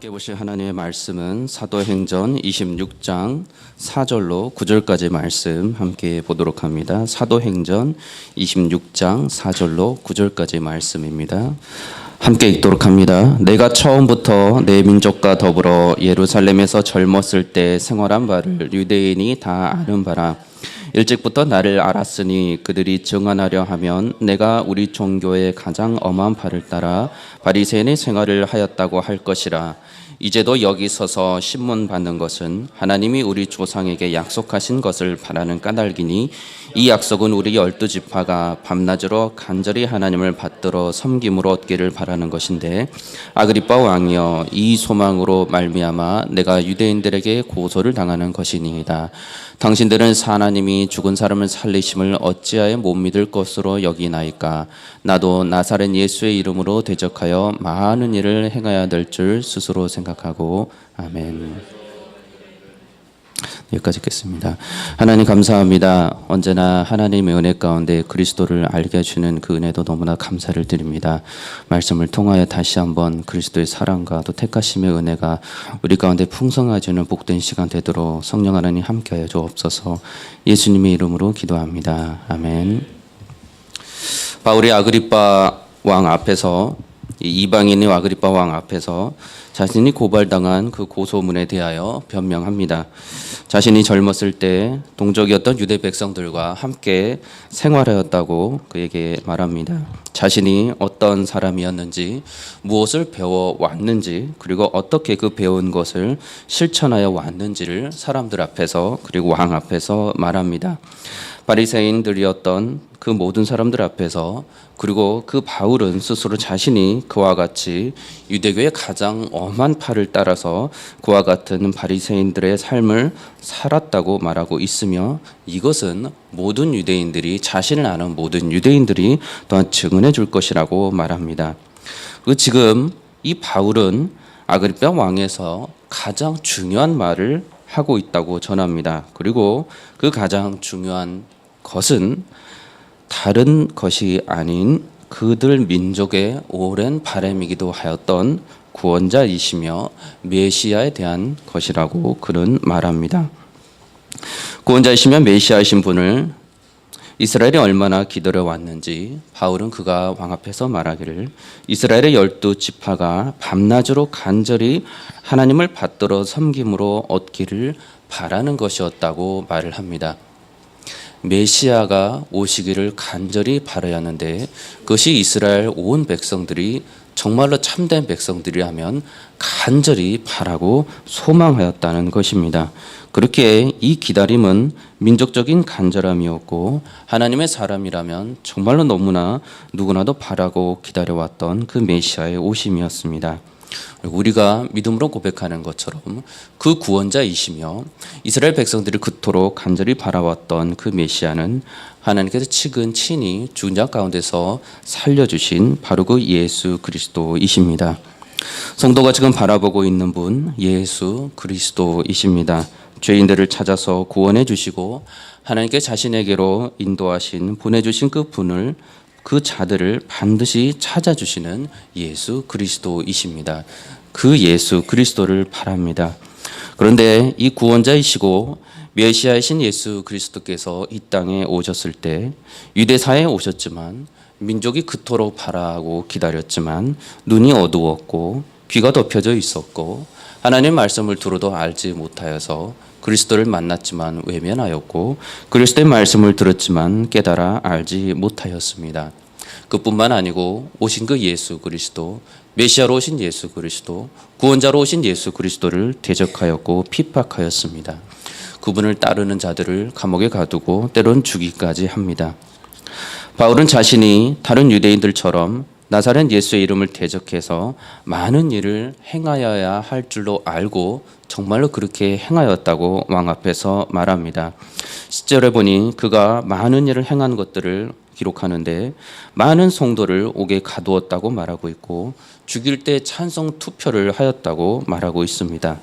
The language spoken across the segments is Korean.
함께 보실 하나님의 말씀은 사도행전 26장 4절로 9절까지 말씀 함께 보도록 합니다. 사도행전 26장 4절로 9절까지 말씀입니다. 함께 읽도록 합니다. 내가 처음부터 내 민족과 더불어 예루살렘에서 젊었을 때 생활한 바를 유대인이 다 아는 바라. 일찍부터 나를 알았으니 그들이 증언하려 하면 내가 우리 종교의 가장 엄한 바를 따라 바리새인의 생활을 하였다고 할 것이라. 이제도 여기 서서 신문 받는 것은 하나님이 우리 조상에게 약속하신 것을 바라는 까닭이니 이 약속은 우리 12지파가 밤낮으로 간절히 하나님을 받들어 섬김으로 얻기를 바라는 것인데, 아그리빠 왕이여, 이 소망으로 말미암아 내가 유대인들에게 고소를 당하는 것이니이다. 당신들은 하나님이 죽은 사람을 살리심을 어찌하여 못 믿을 것으로 여기나이까? 나도 나사렛 예수의 이름으로 대적하여 많은 일을 행해야 될 줄 스스로 생각하고. 아멘. 여기까지 읽겠습니다. 하나님 감사합니다. 언제나 하나님의 은혜 가운데 그리스도를 알게 해주는 그 은혜도 너무나 감사를 드립니다. 말씀을 통하여 다시 한번 그리스도의 사랑과 또 택하심의 은혜가 우리 가운데 풍성해지는 복된 시간 되도록 성령 하나님 함께하여 주옵소서. 예수님의 이름으로 기도합니다. 아멘. 바울이 아그리빠 왕 앞에서, 이방인의 아그리빠 왕 앞에서 자신이 고발당한 그 고소문에 대하여 변명합니다. 자신이 젊었을 때 동족이었던 유대 백성들과 함께 생활하였다고 그에게 말합니다. 자신이 어떤 사람이었는지, 무엇을 배워왔는지, 그리고 어떻게 그 배운 것을 실천하여 왔는지를 사람들 앞에서, 그리고 왕 앞에서 말합니다. 바리새인들이었던 그 모든 사람들 앞에서, 그리고 그 바울은 스스로 자신이 그와 같이 유대교의 가장 엄한 파를 따라서 그와 같은 바리새인들의 삶을 살았다고 말하고 있으며, 이것은 모든 유대인들이, 자신을 아는 모든 유대인들이 또한 증언해 줄 것이라고 말합니다. 그리고 지금 이 바울은 아그리빠 왕에서 가장 중요한 말을 하고 있다고 전합니다. 그리고 그 가장 중요한 것은 다른 것이 아닌 그들 민족의 오랜 바람이기도 하였던 구원자이시며 메시아에 대한 것이라고 그는 말합니다. 구원자이시며 메시아이신 분을 이스라엘이 얼마나 기다려 왔는지 바울은 그가 왕 앞에서 말하기를 이스라엘의 12지파가 밤낮으로 간절히 하나님을 받들어 섬김으로 얻기를 바라는 것이었다고 말을 합니다. 메시아가 오시기를 간절히 바라야 하는데, 그것이 이스라엘 온 백성들이 정말로 참된 백성들이라면 간절히 바라고 소망하였다는 것입니다. 그렇게 이 기다림은 민족적인 간절함이었고, 하나님의 사람이라면 정말로 너무나 누구나도 바라고 기다려왔던 그 메시아의 오심이었습니다. 우리가 믿음으로 고백하는 것처럼 그 구원자이시며 이스라엘 백성들이 그토록 간절히 바라왔던 그 메시아는 하나님께서 친히 죽은 자 가운데서 살려주신 바로 그 예수 그리스도이십니다. 성도가 지금 바라보고 있는 분 예수 그리스도이십니다. 죄인들을 찾아서 구원해 주시고 하나님께 자신에게로 인도하신, 보내주신 그 분을, 그 자들을 반드시 찾아주시는 예수 그리스도이십니다. 그 예수 그리스도를 바랍니다. 그런데 이 구원자이시고 메시아이신 예수 그리스도께서 이 땅에 오셨을 때 유대사에 오셨지만, 민족이 그토록 바라고 기다렸지만 눈이 어두웠고 귀가 덮여져 있었고 하나님의 말씀을 들어도 알지 못하여서 그리스도를 만났지만 외면하였고 그리스도의 말씀을 들었지만 깨달아 알지 못하였습니다. 그뿐만 아니고 오신 그 예수 그리스도, 메시아로 오신 예수 그리스도, 구원자로 오신 예수 그리스도를 대적하였고 핍박하였습니다. 그분을 따르는 자들을 감옥에 가두고 때론 죽이기까지 합니다. 바울은 자신이 다른 유대인들처럼 나사렛 예수의 이름을 대적해서 많은 일을 행하여야 할 줄로 알고 정말로 그렇게 행하였다고 왕 앞에서 말합니다. 10절에 보니 그가 많은 일을 행한 것들을 기록하는데 많은 성도를 옥에 가두었다고 말하고 있고 죽일 때 찬성 투표를 하였다고 말하고 있습니다.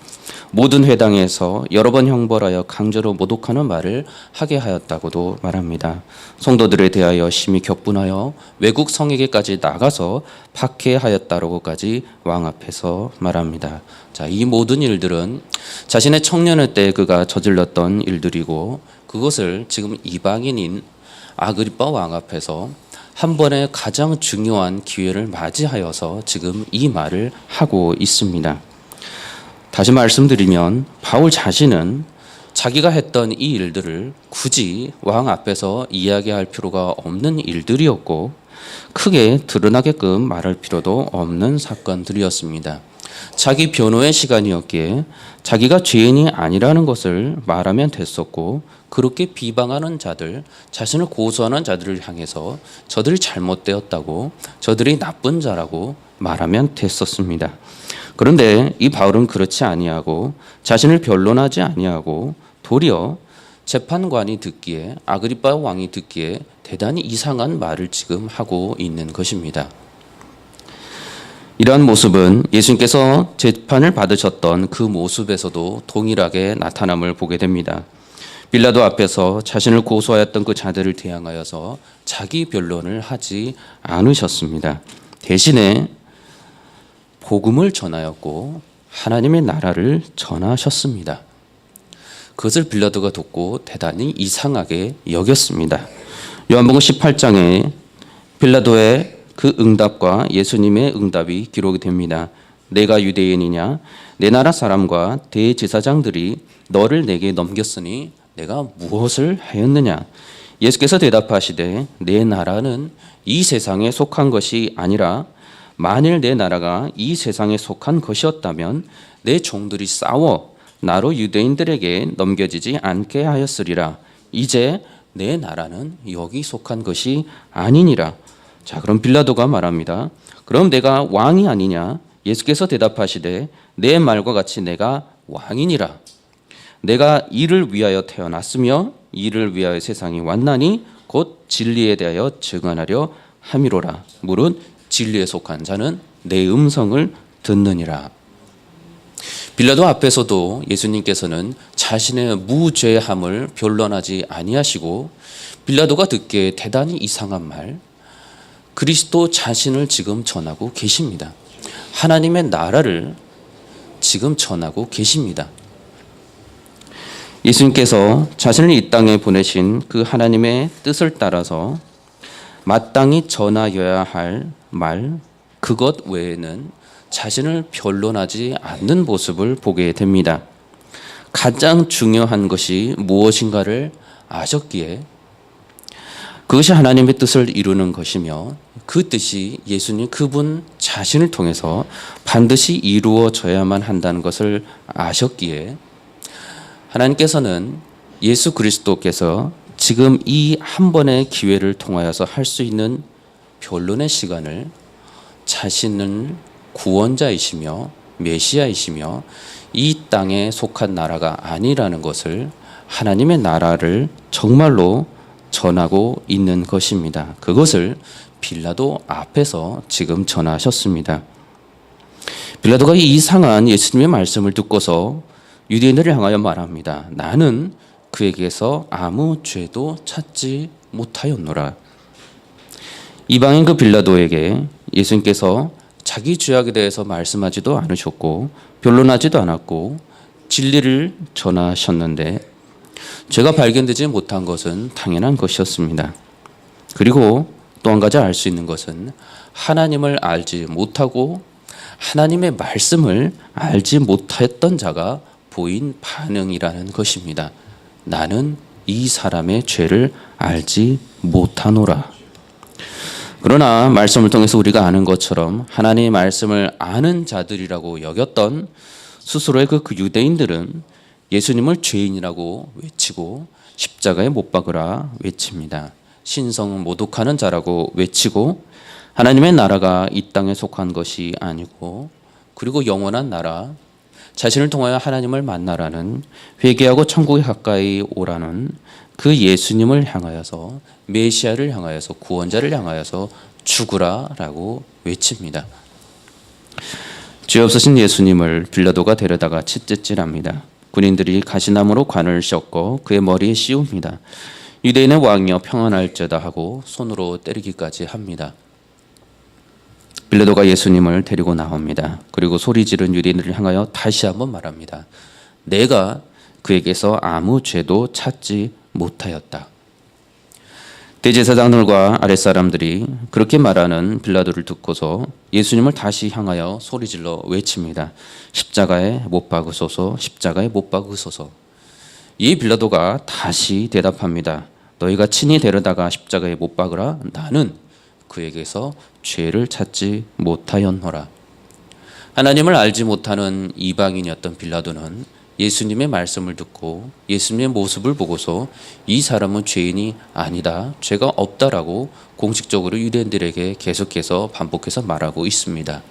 모든 회당에서 여러 번 형벌하여 강제로 모독하는 말을 하게 하였다고도 말합니다. 성도들에 대하여 심히 격분하여 외국 성에게까지 나가서 박해하였다라고까지 왕 앞에서 말합니다. 자, 이 모든 일들은 자신의 청년의 때 그가 저질렀던 일들이고 그것을 지금 이방인인 아그리빠 왕 앞에서 한 번의 가장 중요한 기회를 맞이하여서 지금 이 말을 하고 있습니다. 다시 말씀드리면 바울 자신은 자기가 했던 이 일들을 굳이 왕 앞에서 이야기할 필요가 없는 일들이었고 크게 드러나게끔 말할 필요도 없는 사건들이었습니다. 자기 변호의 시간이었기에 자기가 죄인이 아니라는 것을 말하면 됐었고 그렇게 비방하는 자들, 자신을 고소하는 자들을 향해서 저들이 잘못되었다고 저들이 나쁜 자라고 말하면 됐었습니다. 그런데 이 바울은 그렇지 아니하고 자신을 변론하지 아니하고 도리어 재판관이 듣기에 아그리빠 왕이 듣기에 대단히 이상한 말을 지금 하고 있는 것입니다. 이러한 모습은 예수님께서 재판을 받으셨던 그 모습에서도 동일하게 나타남을 보게 됩니다. 빌라도 앞에서 자신을 고소하였던 그 자들을 대항하여서 자기 변론을 하지 않으셨습니다. 대신에 복음을 전하였고 하나님의 나라를 전하셨습니다. 그것을 빌라도가 듣고 대단히 이상하게 여겼습니다. 요한복음 18장에 빌라도의 그 응답과 예수님의 응답이 기록이 됩니다. 내가 유대인이냐? 내 나라 사람과 대제사장들이 너를 내게 넘겼으니 내가 무엇을 하였느냐? 예수께서 대답하시되 내 나라는 이 세상에 속한 것이 아니라 만일 내 나라가 이 세상에 속한 것이었다면 내 종들이 싸워 나로 유대인들에게 넘겨지지 않게 하였으리라. 이제 내 나라는 여기 속한 것이 아니니라. 자, 그럼 빌라도가 말합니다. 그럼 내가 왕이 아니냐? 예수께서 대답하시되 내 말과 같이 내가 왕이니라. 내가 이를 위하여 태어났으며 이를 위하여 세상에 왔나니 곧 진리에 대하여 증언하려 함이로라. 무릇 진리에 속한 자는 내 음성을 듣느니라. 빌라도 앞에서도 예수님께서는 자신의 무죄함을 변론하지 아니하시고 빌라도가 듣기에 대단히 이상한 말, 그리스도 자신을 지금 전하고 계십니다. 하나님의 나라를 지금 전하고 계십니다. 예수님께서 자신을 이 땅에 보내신 그 하나님의 뜻을 따라서 마땅히 전하여야 할 말, 그것 외에는 자신을 변론하지 않는 모습을 보게 됩니다. 가장 중요한 것이 무엇인가를 아셨기에 그것이 하나님의 뜻을 이루는 것이며 그 뜻이 예수님 그분 자신을 통해서 반드시 이루어져야만 한다는 것을 아셨기에 하나님께서는 예수 그리스도께서 지금 이 한 번의 기회를 통하여서 할 수 있는 변론의 시간을 자신은 구원자이시며 메시아이시며 이 땅에 속한 나라가 아니라는 것을 하나님의 나라를 정말로 전하고 있는 것입니다. 그것을 빌라도 앞에서 지금 전하셨습니다. 빌라도가 이 이상한 예수님의 말씀을 듣고서 유대인들을 향하여 말합니다. 나는 그에게서 아무 죄도 찾지 못하였노라. 이방인 그 빌라도에게 예수님께서 자기 죄악에 대해서 말씀하지도 않으셨고 변론하지도 않았고 진리를 전하셨는데 죄가 발견되지 못한 것은 당연한 것이었습니다. 그리고 또 한 가지 알 수 있는 것은 하나님을 알지 못하고 하나님의 말씀을 알지 못했던 자가 보인 반응이라는 것입니다. 나는 이 사람의 죄를 알지 못하노라. 그러나 말씀을 통해서 우리가 아는 것처럼 하나님의 말씀을 아는 자들이라고 여겼던 스스로의 그 유대인들은 예수님을 죄인이라고 외치고 십자가에 못 박으라 외칩니다. 신성 모독하는 자라고 외치고 하나님의 나라가 이 땅에 속한 것이 아니고 그리고 영원한 나라, 자신을 통하여 하나님을 만나라는, 회개하고 천국에 가까이 오라는 그 예수님을 향하여서, 메시아를 향하여서, 구원자를 향하여서 죽으라라고 외칩니다. 죄 없으신 예수님을 빌라도가 데려다가 채찍질합니다. 군인들이 가시나무로 관을 씌웠고 그의 머리에 씌웁니다. 유대인의 왕이여 평안할지어다 하고 손으로 때리기까지 합니다. 빌라도가 예수님을 데리고 나옵니다. 그리고 소리 지른 유대인들을 향하여 다시 한번 말합니다. 내가 그에게서 아무 죄도 찾지 못하였다. 대제사장들과 아랫사람들이 그렇게 말하는 빌라도를 듣고서 예수님을 다시 향하여 소리질러 외칩니다. 십자가에 못 박으소서, 십자가에 못 박으소서. 이 빌라도가 다시 대답합니다. 너희가 친히 데려다가 십자가에 못 박으라. 나는 그에게서 죄를 찾지 못하였노라. 하나님을 알지 못하는 이방인이었던 빌라도는 예수님의 말씀을 듣고 예수님의 모습을 보고서 이 사람은 죄인이 아니다, 죄가 없다라고 공식적으로 유대인들에게 계속해서 반복해서 말하고 있습니다.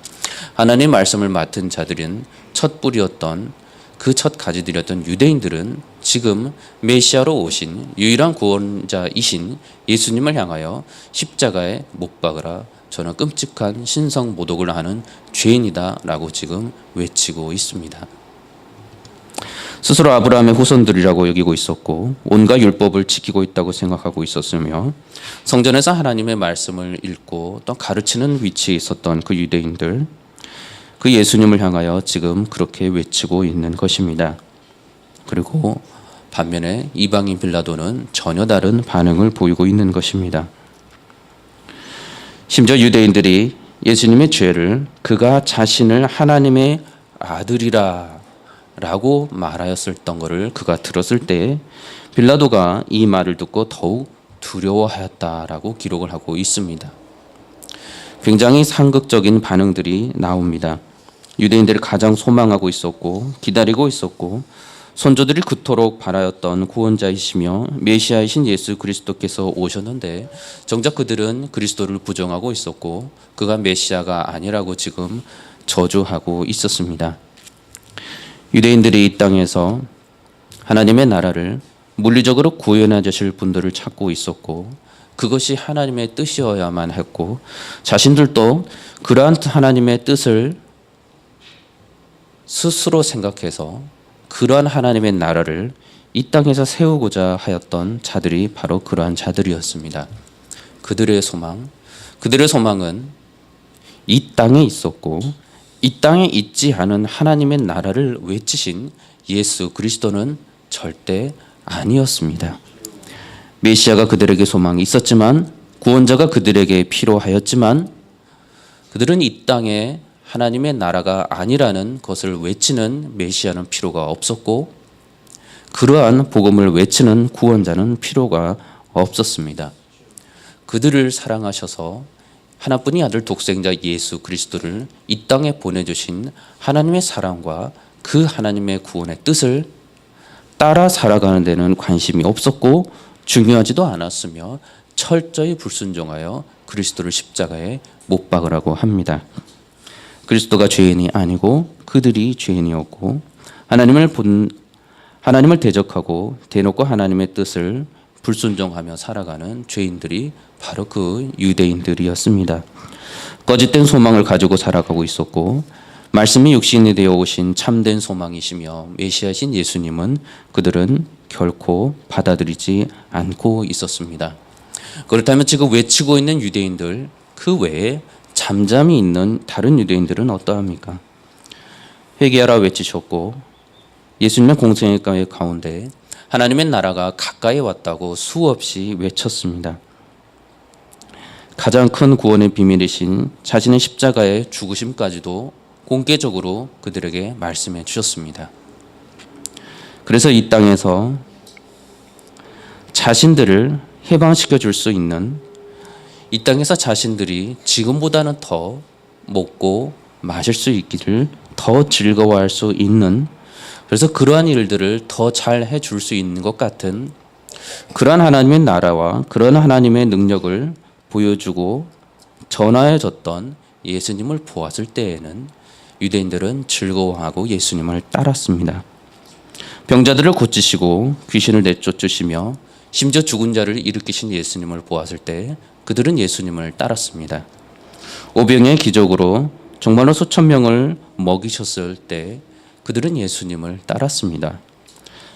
하나님의 말씀을 맡은 자들은 첫 뿌리였던, 그 첫 가지들이었던 유대인들은 지금 메시아로 오신 유일한 구원자이신 예수님을 향하여 십자가에 못 박으라, 저는 끔찍한 신성 모독을 하는 죄인이다 라고 지금 외치고 있습니다. 스스로 아브라함의 후손들이라고 여기고 있었고 온갖 율법을 지키고 있다고 생각하고 있었으며 성전에서 하나님의 말씀을 읽고 또 가르치는 위치에 있었던 그 유대인들, 그 예수님을 향하여 지금 그렇게 외치고 있는 것입니다. 그리고 반면에 이방인 빌라도는 전혀 다른 반응을 보이고 있는 것입니다. 심지어 유대인들이 예수님의 죄를 그가 자신을 하나님의 아들이라 라고 말하였었던 것을 그가 들었을 때 빌라도가 이 말을 듣고 더욱 두려워하였다라고 기록을 하고 있습니다. 굉장히 상극적인 반응들이 나옵니다. 유대인들이 가장 소망하고 있었고 기다리고 있었고 선조들이 그토록 바라였던 구원자이시며 메시아이신 예수 그리스도께서 오셨는데 정작 그들은 그리스도를 부정하고 있었고 그가 메시아가 아니라고 지금 저주하고 있었습니다. 유대인들이 이 땅에서 하나님의 나라를 물리적으로 구현해 주실 분들을 찾고 있었고 그것이 하나님의 뜻이어야만 했고 자신들도 그러한 하나님의 뜻을 스스로 생각해서 그러한 하나님의 나라를 이 땅에서 세우고자 하였던 자들이 바로 그러한 자들이었습니다. 그들의 소망은 이 땅에 있었고 이 땅에 있지 않은 하나님의 나라를 외치신 예수 그리스도는 절대 아니었습니다. 메시아가 그들에게 소망이 있었지만 구원자가 그들에게 필요하였지만 그들은 이 땅에 하나님의 나라가 아니라는 것을 외치는 메시아는 필요가 없었고 그러한 복음을 외치는 구원자는 필요가 없었습니다. 그들을 사랑하셔서 하나뿐인 아들 독생자 예수 그리스도를 이 땅에 보내주신 하나님의 사랑과 그 하나님의 구원의 뜻을 따라 살아가는 데는 관심이 없었고 중요하지도 않았으며 철저히 불순종하여 그리스도를 십자가에 못 박으라고 합니다. 그리스도가 죄인이 아니고 그들이 죄인이었고 하나님을 대적하고 대놓고 하나님의 뜻을 불순종하며 살아가는 죄인들이 바로 그 유대인들이었습니다. 거짓된 소망을 가지고 살아가고 있었고 말씀이 육신이 되어 오신 참된 소망이시며 메시아신 예수님은 그들은 결코 받아들이지 않고 있었습니다. 그렇다면 지금 외치고 있는 유대인들 그 외에 잠잠히 있는 다른 유대인들은 어떠합니까? 회개하라 외치셨고 예수님의 공생의 가운데 하나님의 나라가 가까이 왔다고 수없이 외쳤습니다. 가장 큰 구원의 비밀이신 자신의 십자가의 죽으심까지도 공개적으로 그들에게 말씀해 주셨습니다. 그래서 이 땅에서 자신들을 해방시켜 줄 수 있는, 이 땅에서 자신들이 지금보다는 더 먹고 마실 수 있기를 더 즐거워할 수 있는, 그래서 그러한 일들을 더 잘 해줄 수 있는 것 같은 그러한 하나님의 나라와 그런 하나님의 능력을 보여주고 전하여졌던 예수님을 보았을 때에는 유대인들은 즐거워하고 예수님을 따랐습니다. 병자들을 고치시고 귀신을 내쫓으시며 심지어 죽은 자를 일으키신 예수님을 보았을 때 그들은 예수님을 따랐습니다. 오병이의 기적으로 정말로 수천 명을 먹이셨을 때 그들은 예수님을 따랐습니다.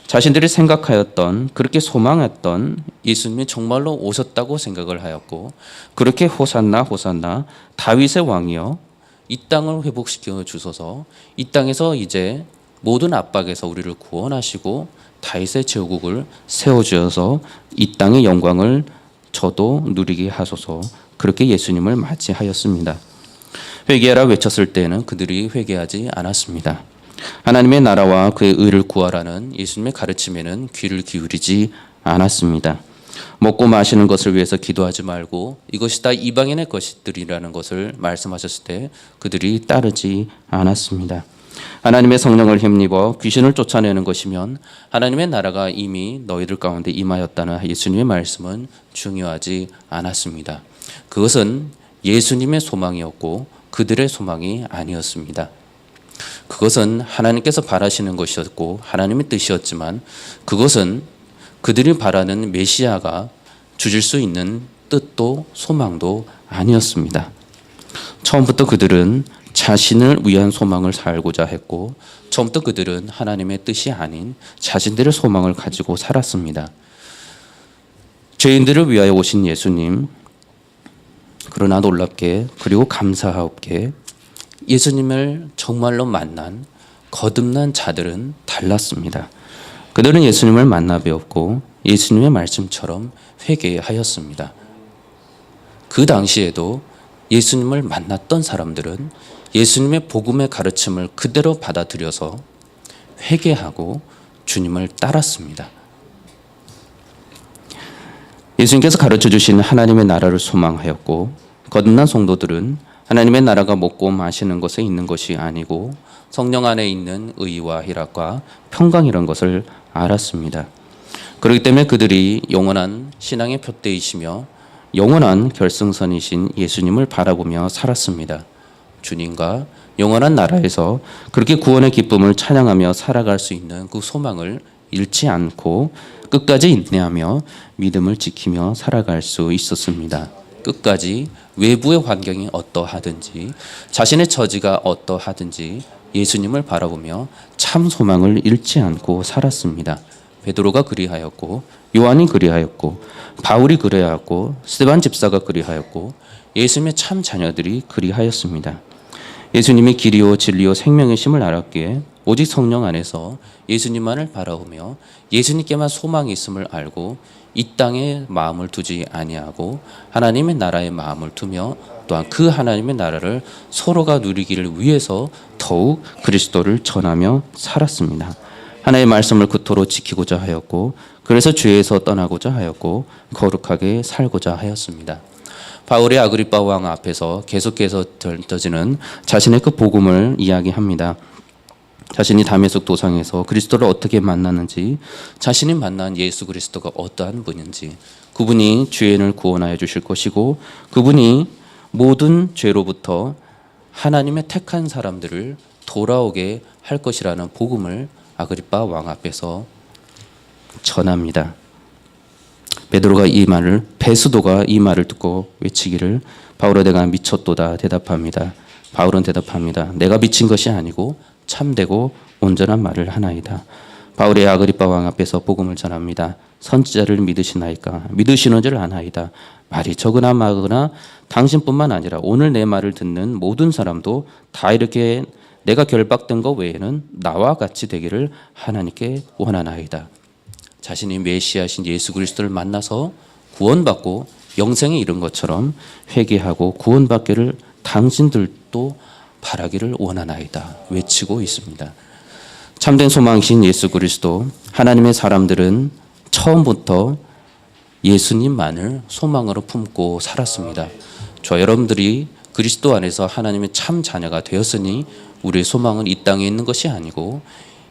자신들이 생각하였던, 그렇게 소망했던 예수님이 정말로 오셨다고 생각을 하였고, 그렇게 호산나 호산나 다윗의 왕이여 이 땅을 회복시켜 주소서, 이 땅에서 이제 모든 압박에서 우리를 구원하시고 다윗의 제국을 세워주셔서 이 땅의 영광을 저도 누리게 하소서, 그렇게 예수님을 맞이하였습니다. 회개하라 외쳤을 때는 그들이 회개하지 않았습니다. 하나님의 나라와 그의 의를 구하라는 예수님의 가르침에는 귀를 기울이지 않았습니다. 먹고 마시는 것을 위해서 기도하지 말고 이것이 다 이방인의 것들이라는 것을 말씀하셨을 때 그들이 따르지 않았습니다. 하나님의 성령을 힘입어 귀신을 쫓아내는 것이면 하나님의 나라가 이미 너희들 가운데 임하였다는 예수님의 말씀은 중요하지 않았습니다. 그것은 예수님의 소망이었고 그들의 소망이 아니었습니다. 그것은 하나님께서 바라시는 것이었고 하나님의 뜻이었지만 그것은 그들이 바라는 메시아가 주실 수 있는 뜻도 소망도 아니었습니다. 처음부터 그들은 자신을 위한 소망을 살고자 했고 처음부터 그들은 하나님의 뜻이 아닌 자신들의 소망을 가지고 살았습니다. 죄인들을 위하여 오신 예수님, 그러나 놀랍게 그리고 감사하옵게 예수님을 정말로 만난 거듭난 자들은 달랐습니다. 그들은 예수님을 만나 배웠고 예수님의 말씀처럼 회개하였습니다. 그 당시에도 예수님을 만났던 사람들은 예수님의 복음의 가르침을 그대로 받아들여서 회개하고 주님을 따랐습니다. 예수님께서 가르쳐 주신 하나님의 나라를 소망하였고 거듭난 성도들은 하나님의 나라가 먹고 마시는 것에 있는 것이 아니고 성령 안에 있는 의와 희락과 평강이라는 것을 알았습니다. 그렇기 때문에 그들이 영원한 신앙의 표대이시며 영원한 결승선이신 예수님을 바라보며 살았습니다. 주님과 영원한 나라에서 그렇게 구원의 기쁨을 찬양하며 살아갈 수 있는 그 소망을 잃지 않고 끝까지 인내하며 믿음을 지키며 살아갈 수 있었습니다. 끝까지 외부의 환경이 어떠하든지 자신의 처지가 어떠하든지 예수님을 바라보며 참 소망을 잃지 않고 살았습니다. 베드로가 그리하였고 요한이 그리하였고 바울이 그리하였고 스데반 집사가 그리하였고 예수님의 참 자녀들이 그리하였습니다. 예수님이 길이요 진리요 생명이심을 알았기에 오직 성령 안에서 예수님만을 바라보며 예수님께만 소망이 있음을 알고 이 땅에 마음을 두지 아니하고 하나님의 나라에 마음을 두며 또한 그 하나님의 나라를 서로가 누리기를 위해서 더욱 그리스도를 전하며 살았습니다. 하나님의 말씀을 그토록 지키고자 하였고 그래서 죄에서 떠나고자 하였고 거룩하게 살고자 하였습니다. 바울이 아그리빠 왕 앞에서 계속해서 던져지는 자신의 그 복음을 이야기합니다. 자신이 다메섹 도상에서 그리스도를 어떻게 만났는지, 자신이 만난 예수 그리스도가 어떠한 분인지, 그분이 죄인을 구원하여 주실 것이고 그분이 모든 죄로부터 하나님의 택한 사람들을 돌아오게 할 것이라는 복음을 아그리빠 왕 앞에서 전합니다. 베드로가 이 말을, 베스도가 이 말을 듣고 외치기를 바울아 내가 미쳤도다 대답합니다. 바울은 대답합니다. 내가 미친 것이 아니고 참되고 온전한 말을 하나이다. 바울이 아그리빠 왕 앞에서 복음을 전합니다. 선지자를 믿으시나이까? 믿으시는 줄 아나이다. 말이 적으나 마거나 당신뿐만 아니라 오늘 내 말을 듣는 모든 사람도 다 이렇게 내가 결박된 것 외에는 나와 같이 되기를 하나님께 원하나이다. 자신이 메시아신 예수 그리스도를 만나서 구원받고 영생에 이른 것처럼 회개하고 구원받기를 당신들도 바라기를 원하나이다 외치고 있습니다. 참된 소망이신 예수 그리스도, 하나님의 사람들은 처음부터 예수님만을 소망으로 품고 살았습니다. 저 여러분들이 그리스도 안에서 하나님의 참 자녀가 되었으니 우리의 소망은 이 땅에 있는 것이 아니고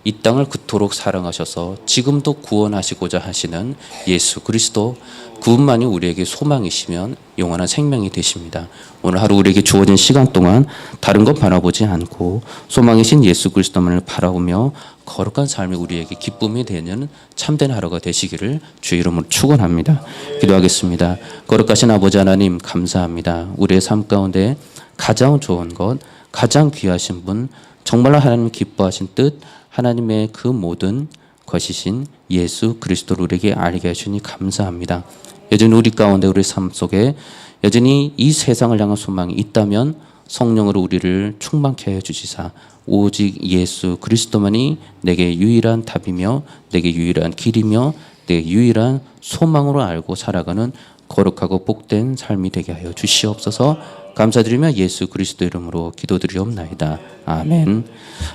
이 땅을 그토록 사랑하셔서 지금도 구원하시고자 하시는 예수 그리스도, 그분만이 우리에게 소망이시면 영원한 생명이 되십니다. 오늘 하루 우리에게 주어진 시간 동안 다른 것 바라보지 않고 소망이신 예수 그리스도만을 바라보며 거룩한 삶이 우리에게 기쁨이 되는 참된 하루가 되시기를 주의 이름으로 축원합니다. 기도하겠습니다. 거룩하신 아버지 하나님, 감사합니다. 우리의 삶 가운데 가장 좋은 것, 가장 귀하신 분, 정말로 하나님 기뻐하신 뜻, 하나님의 그 모든 것이신 예수 그리스도를 우리에게 알게 하시니 감사합니다. 여전히 우리 가운데, 우리 삶 속에 여전히 이 세상을 향한 소망이 있다면 성령으로 우리를 충만케 하여 주시사 오직 예수 그리스도만이 내게 유일한 답이며 내게 유일한 길이며 내게 유일한 소망으로 알고 살아가는 거룩하고 복된 삶이 되게 하여 주시옵소서. 감사드리며 예수 그리스도 이름으로 기도드리옵나이다. 아멘.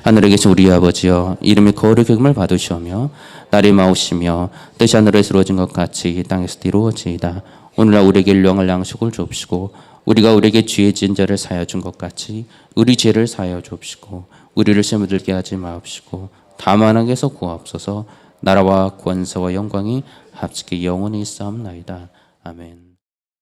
하늘에 계신 우리 아버지여, 이름이 거룩히 여김을 받으시오며 날이 마오시며 뜻이 하늘에서 이루어진 것 같이 이 땅에서도 이루어지이다. 오늘날 우리에게 일용할 양식을 주옵시고 우리가 우리에게 죄 지은 자를 사하여 준 것 같이 우리 죄를 사하여 주옵시고 우리를 시험에 들게 하지 마옵시고 다만 악에서 구하옵소서. 나라와 권세와 영광이 합치게 영원히 있사옵나이다. 아멘.